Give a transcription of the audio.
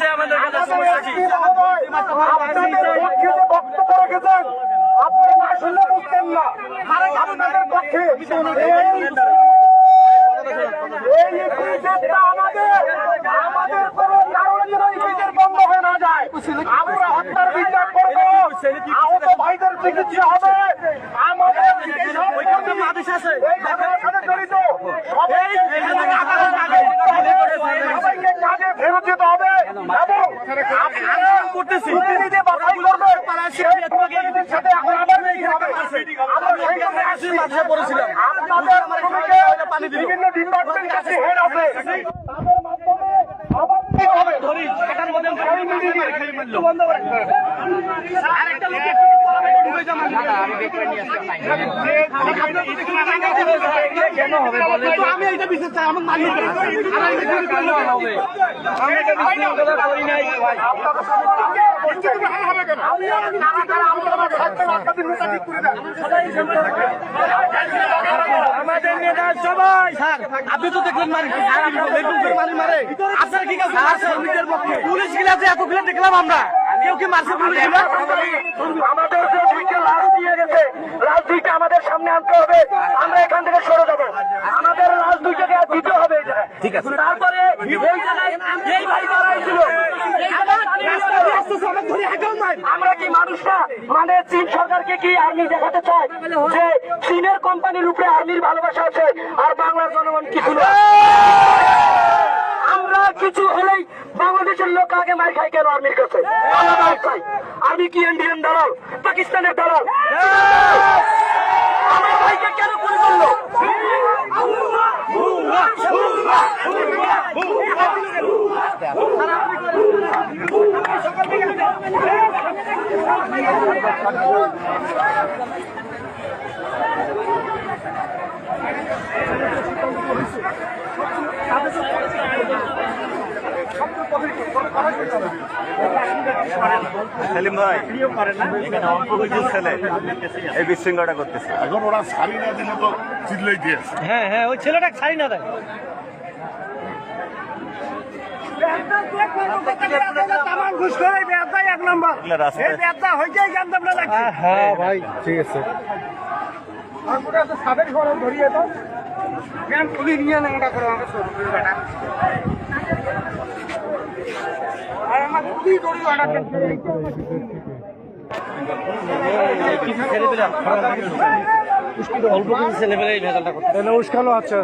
আছে আমাদের বক্তব্য রেখেছেন, আপনি আসলে বুঝতেন না আপনাদের পক্ষে আমাদের কোন কারণে যেন এই বিচার বন্ধ হয়ে না যায়। আমরা হত্যার বিচার করবো, আহত ভাইদের চিকিৎসা হবে, আমাদের জড়িত সবাইকে কাজে ফেরত যেতে হবে এবং প্রতিনিধি বাছাই করবে সাথে এখন আবার বিভিন্ন ডিপার্টমেন্ট কাছে হেড আছে তাদের মাধ্যমে আবার কি হবে আমি এইটা বিশ্বাস চাই আমার মালিক আমাদের নেতা সবাই স্যার আপনি তো দেখলেন মারে মারে আপনার কি শ্রমিকদের পক্ষে পুলিশ গিলাতে এতগুলো দেখলাম আমরা কেউ কি মারছে পুলিশ আমাদের লাশ দিয়ে গেছে লাশ দুইটা আমাদের সামনে আনতে হবে আমরা এখান থেকে সরে যাবো আমাদের লাশ দুইটাকে দিতে হবে ঠিক আছে তারপরে এই জায়গায় এই ভাই দাঁড়াইছিল আমরা কি মানুষরা মানে চীন সরকারকে কি আর্মি দেখাতে চায় যে চীনের কোম্পানির উপরে আর্মির ভালোবাসা আছে আর বাংলার জনগণ কিছু না আমরা কিছু হলেই বাংলাদেশের লোক আগে মার খাই কেন আর্মির কাছে আমরা মার খাই আর্মি কি ইন্ডিয়ান দালাল পাকিস্তানের দালাল আমার ভাইকে কেন করে করলো সেলিম ভাই এখানে অল্প কিছু ছেলে এই বিশৃঙ্খলাটা করতেছে এখন ওরা শাড়ি না দিলে তো চিল্লাই দিয়েছে। হ্যাঁ হ্যাঁ ওই ছেলেটা ছাড়ি না দেয় হ্যাঁ ভাই ঠিক আছে অল্প কিছু ছেলেপেলে এই ভেজালটা করতে উস্কানো আছে